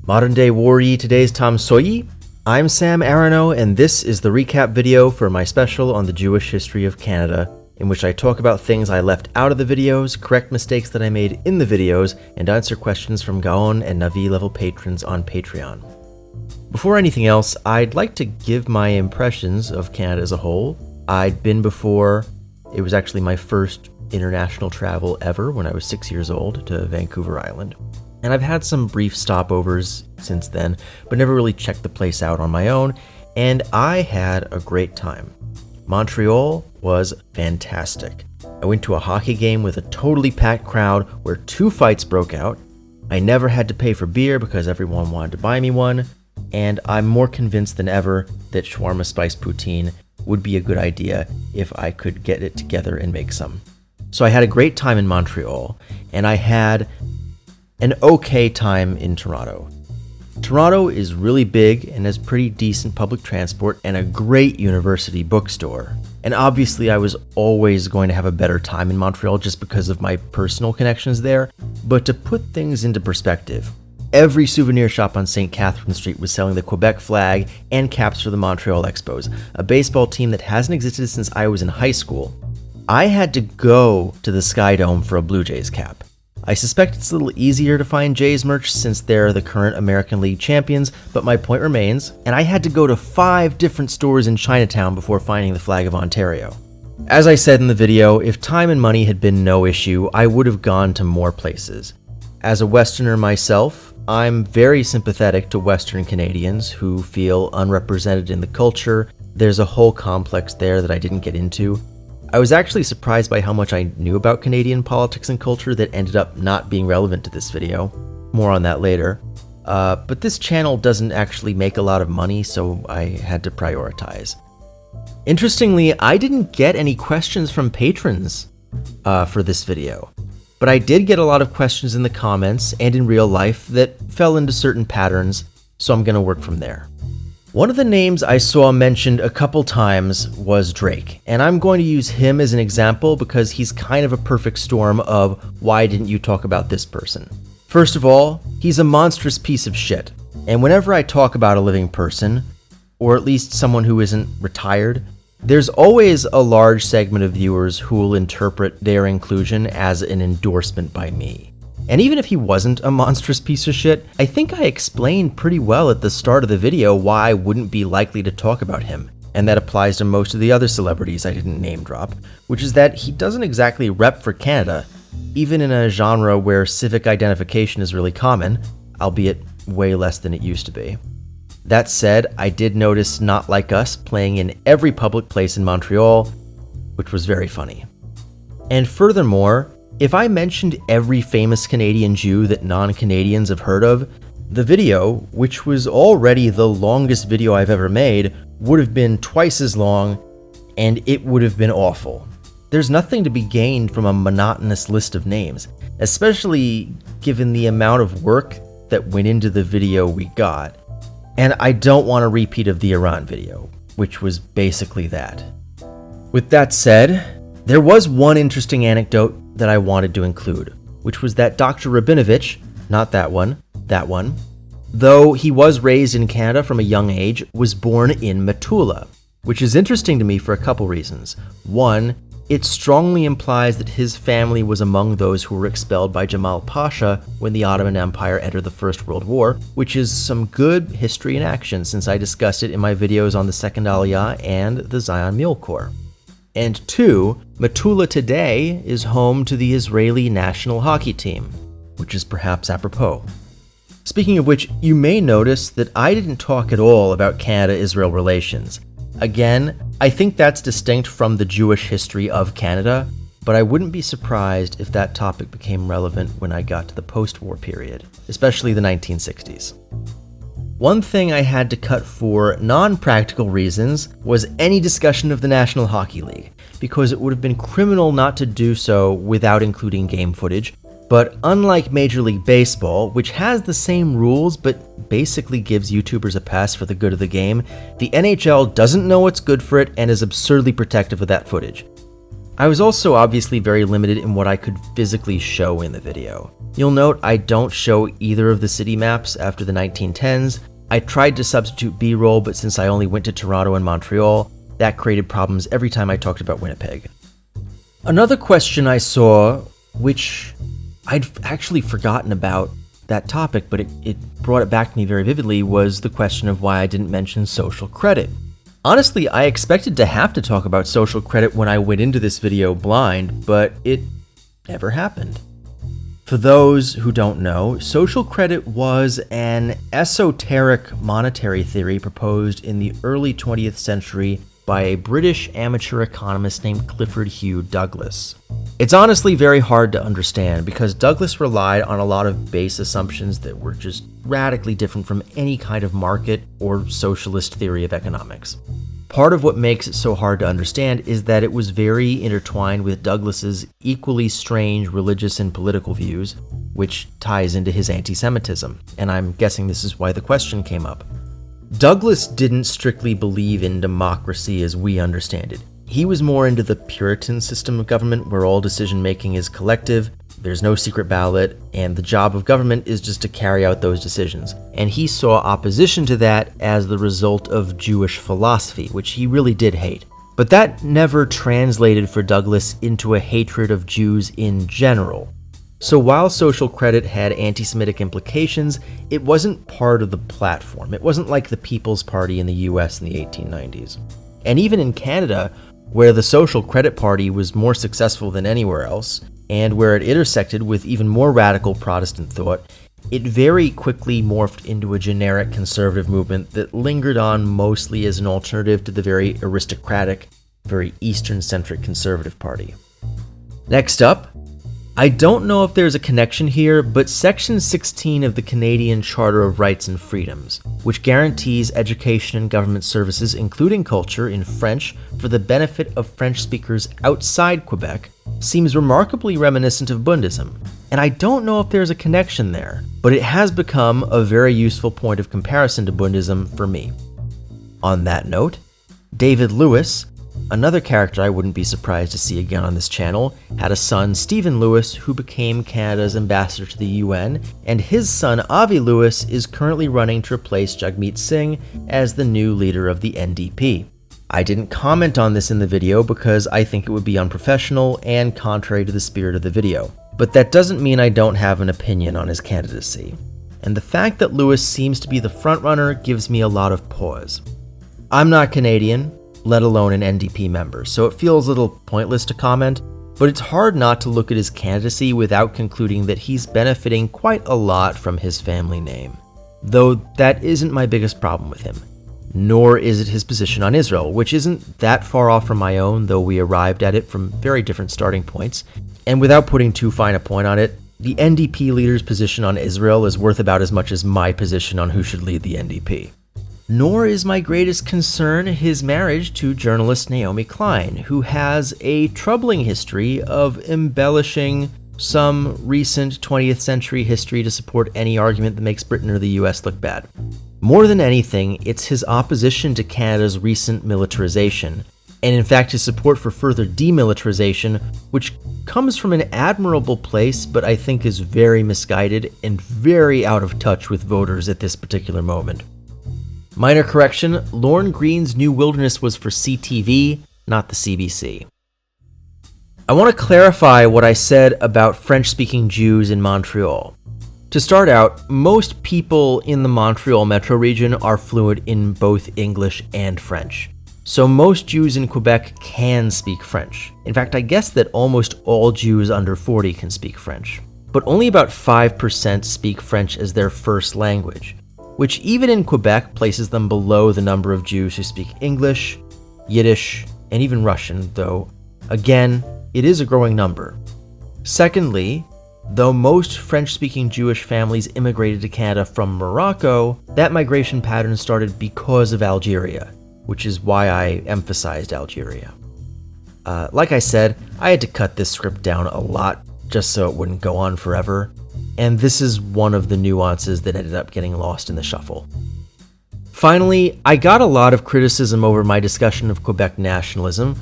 Modern day warrior, today's Tom Soyi. I'm Sam Arano, and this is the recap video for my special on the Jewish history of Canada, in which I talk about things I left out of the videos, correct mistakes that I made in the videos, and answer questions from Gaon and Navi level patrons on Patreon. Before anything else, I'd like to give my impressions of Canada as a whole. I'd been before. It was actually my first international travel ever when I was 6 years old to Vancouver Island. And I've had some brief stopovers since then, but never really checked the place out on my own, and I had a great time. Montreal was fantastic. I went to a hockey game with a totally packed crowd where 2 fights broke out. I never had to pay for beer because everyone wanted to buy me one, and I'm more convinced than ever that shawarma spiced poutine would be a good idea if I could get it together and make some. So I had a great time in Montreal, and I had an okay time in Toronto. Toronto is really big and has pretty decent public transport and a great university bookstore. And obviously I was always going to have a better time in Montreal just because of my personal connections there. But to put things into perspective, every souvenir shop on St. Catherine Street was selling the Quebec flag and caps for the Montreal Expos, a baseball team that hasn't existed since I was in high school. I had to go to the Sky Dome for a Blue Jays cap. I suspect it's a little easier to find Jays merch since they're the current American League champions, but my point remains, and I had to go to 5 different stores in Chinatown before finding the flag of Ontario. As I said in the video, if time and money had been no issue, I would have gone to more places. As a Westerner myself, I'm very sympathetic to Western Canadians who feel unrepresented in the culture. There's a whole complex there that I didn't get into. I was actually surprised by how much I knew about Canadian politics and culture that ended up not being relevant to this video. More on that later. But this channel doesn't actually make a lot of money, so I had to prioritize. Interestingly, I didn't get any questions from patrons for this video. But I did get a lot of questions in the comments and in real life that fell into certain patterns, so I'm going to work from there. One of the names I saw mentioned a couple times was Drake, and I'm going to use him as an example because he's kind of a perfect storm of why didn't you talk about this person. First of all, he's a monstrous piece of shit, and whenever I talk about a living person, or at least someone who isn't retired, there's always a large segment of viewers who will interpret their inclusion as an endorsement by me. And even if he wasn't a monstrous piece of shit, I think I explained pretty well at the start of the video why I wouldn't be likely to talk about him. And that applies to most of the other celebrities I didn't name drop, which is that he doesn't exactly rep for Canada, even in a genre where civic identification is really common, albeit way less than it used to be. That said, I did notice Not Like Us playing in every public place in Montreal, which was very funny. And furthermore, if I mentioned every famous Canadian Jew that non-Canadians have heard of, the video, which was already the longest video I've ever made, would have been twice as long, and it would have been awful. There's nothing to be gained from a monotonous list of names, especially given the amount of work that went into the video we got. And I don't want a repeat of the Iran video, which was basically that. With that said, there was one interesting anecdote that I wanted to include, which was that Dr. Rabinovitch, not that one, though he was raised in Canada from a young age, was born in Metula, which is interesting to me for a couple reasons. One, it strongly implies that his family was among those who were expelled by Jamal Pasha when the Ottoman Empire entered the First World War, which is some good history in action since I discussed it in my videos on the Second Aliyah and the Zion Mule Corps. And 2, Metula today is home to the Israeli national hockey team, which is perhaps apropos. Speaking of which, you may notice that I didn't talk at all about Canada-Israel relations. Again, I think that's distinct from the Jewish history of Canada, but I wouldn't be surprised if that topic became relevant when I got to the post-war period, especially the 1960s. One thing I had to cut for non-practical reasons was any discussion of the National Hockey League, because it would have been criminal not to do so without including game footage. But unlike Major League Baseball, which has the same rules but basically gives YouTubers a pass for the good of the game, the NHL doesn't know what's good for it and is absurdly protective of that footage. I was also obviously very limited in what I could physically show in the video. You'll note I don't show either of the city maps after the 1910s. I tried to substitute B-roll, but since I only went to Toronto and Montreal, that created problems every time I talked about Winnipeg. Another question I saw, which I'd actually forgotten about that topic, but it brought it back to me very vividly, was the question of why I didn't mention social credit. Honestly, I expected to have to talk about social credit when I went into this video blind, but it never happened. For those who don't know, social credit was an esoteric monetary theory proposed in the early 20th century by a British amateur economist named Clifford Hugh Douglas. It's honestly very hard to understand because Douglas relied on a lot of base assumptions that were just radically different from any kind of market or socialist theory of economics. Part of what makes it so hard to understand is that it was very intertwined with Douglas's equally strange religious and political views, which ties into his anti-Semitism, and I'm guessing this is why the question came up. Douglas didn't strictly believe in democracy as we understand it. He was more into the Puritan system of government where all decision-making is collective, there's no secret ballot, and the job of government is just to carry out those decisions. And he saw opposition to that as the result of Jewish philosophy, which he really did hate. But that never translated for Douglas into a hatred of Jews in general. So while social credit had anti-Semitic implications, it wasn't part of the platform. It wasn't like the People's Party in the US in the 1890s. And even in Canada, where the Social Credit Party was more successful than anywhere else, and where it intersected with even more radical Protestant thought, it very quickly morphed into a generic conservative movement that lingered on mostly as an alternative to the very aristocratic, very Eastern-centric Conservative Party. Next up, I don't know if there's a connection here, but Section 16 of the Canadian Charter of Rights and Freedoms, which guarantees education and government services, including culture, in French for the benefit of French speakers outside Quebec, seems remarkably reminiscent of Bundism. And I don't know if there's a connection there, but it has become a very useful point of comparison to Bundism for me. On that note, David Lewis, another character I wouldn't be surprised to see again on this channel, had a son, Stephen Lewis, who became Canada's ambassador to the UN, and his son, Avi Lewis, is currently running to replace Jagmeet Singh as the new leader of the NDP. I didn't comment on this in the video because I think it would be unprofessional and contrary to the spirit of the video, but that doesn't mean I don't have an opinion on his candidacy. And the fact that Lewis seems to be the frontrunner gives me a lot of pause. I'm not Canadian, let alone an NDP member, so it feels a little pointless to comment, but it's hard not to look at his candidacy without concluding that he's benefiting quite a lot from his family name. Though that isn't my biggest problem with him, nor is it his position on Israel, which isn't that far off from my own, though we arrived at it from very different starting points. And without putting too fine a point on it, the NDP leader's position on Israel is worth about as much as my position on who should lead the NDP. Nor is my greatest concern his marriage to journalist Naomi Klein, who has a troubling history of embellishing some recent 20th century history to support any argument that makes Britain or the US look bad. More than anything, it's his opposition to Canada's recent militarization, and in fact his support for further demilitarization, which comes from an admirable place, but I think is very misguided and very out of touch with voters at this particular moment. Minor correction, Lorne Greene's New Wilderness was for CTV, not the CBC. I want to clarify what I said about French-speaking Jews in Montreal. To start out, most people in the Montreal metro region are fluent in both English and French. So most Jews in Quebec can speak French. In fact, I guess that almost all Jews under 40 can speak French. But only about 5% speak French as their first language, which even in Quebec places them below the number of Jews who speak English, Yiddish, and even Russian, though, again, it is a growing number. Secondly, though most French-speaking Jewish families immigrated to Canada from Morocco, that migration pattern started because of Algeria, which is why I emphasized Algeria. Like I said, I had to cut this script down a lot just so it wouldn't go on forever, and this is one of the nuances that ended up getting lost in the shuffle. Finally, I got a lot of criticism over my discussion of Quebec nationalism,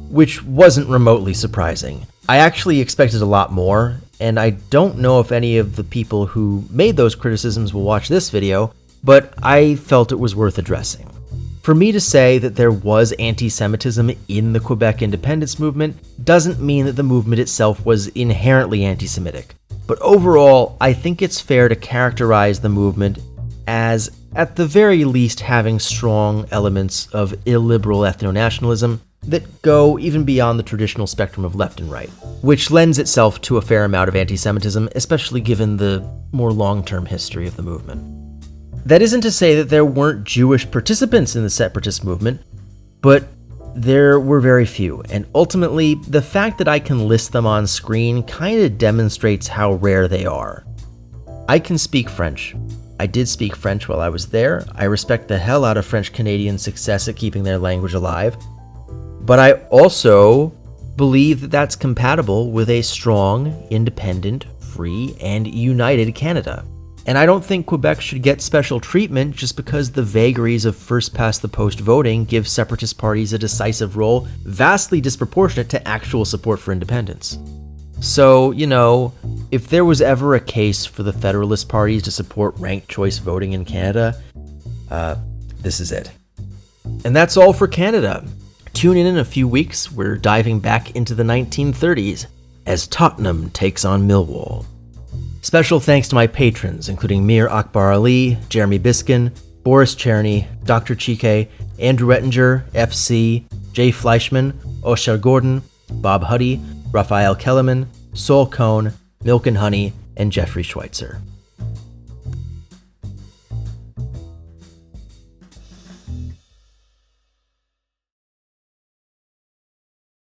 which wasn't remotely surprising. I actually expected a lot more, and I don't know if any of the people who made those criticisms will watch this video, but I felt it was worth addressing. For me to say that there was anti-Semitism in the Quebec independence movement doesn't mean that the movement itself was inherently anti-Semitic. But overall, I think it's fair to characterize the movement as, at the very least, having strong elements of illiberal ethno-nationalism that go even beyond the traditional spectrum of left and right, which lends itself to a fair amount of anti-Semitism, especially given the more long-term history of the movement. That isn't to say that there weren't Jewish participants in the separatist movement, but there were very few, and ultimately, the fact that I can list them on screen kind of demonstrates how rare they are. I can speak French. I did speak French while I was there. I respect the hell out of French Canadians' success at keeping their language alive. But I also believe that that's compatible with a strong, independent, free, and united Canada. And I don't think Quebec should get special treatment just because the vagaries of first-past-the-post voting give separatist parties a decisive role vastly disproportionate to actual support for independence. So, if there was ever a case for the Federalist parties to support ranked choice voting in Canada, this is it. And that's all for Canada. Tune in a few weeks. We're diving back into the 1930s as Tottenham takes on Millwall. Special thanks to my patrons, including Mir Akbar Ali, Jeremy Biskin, Boris Cherny, Dr. Chike, Andrew Ettinger, FC, Jay Fleischman, Osher Gordon, Bob Huddy, Raphael Kellerman, Sol Cohn, Milk and Honey, and Jeffrey Schweitzer.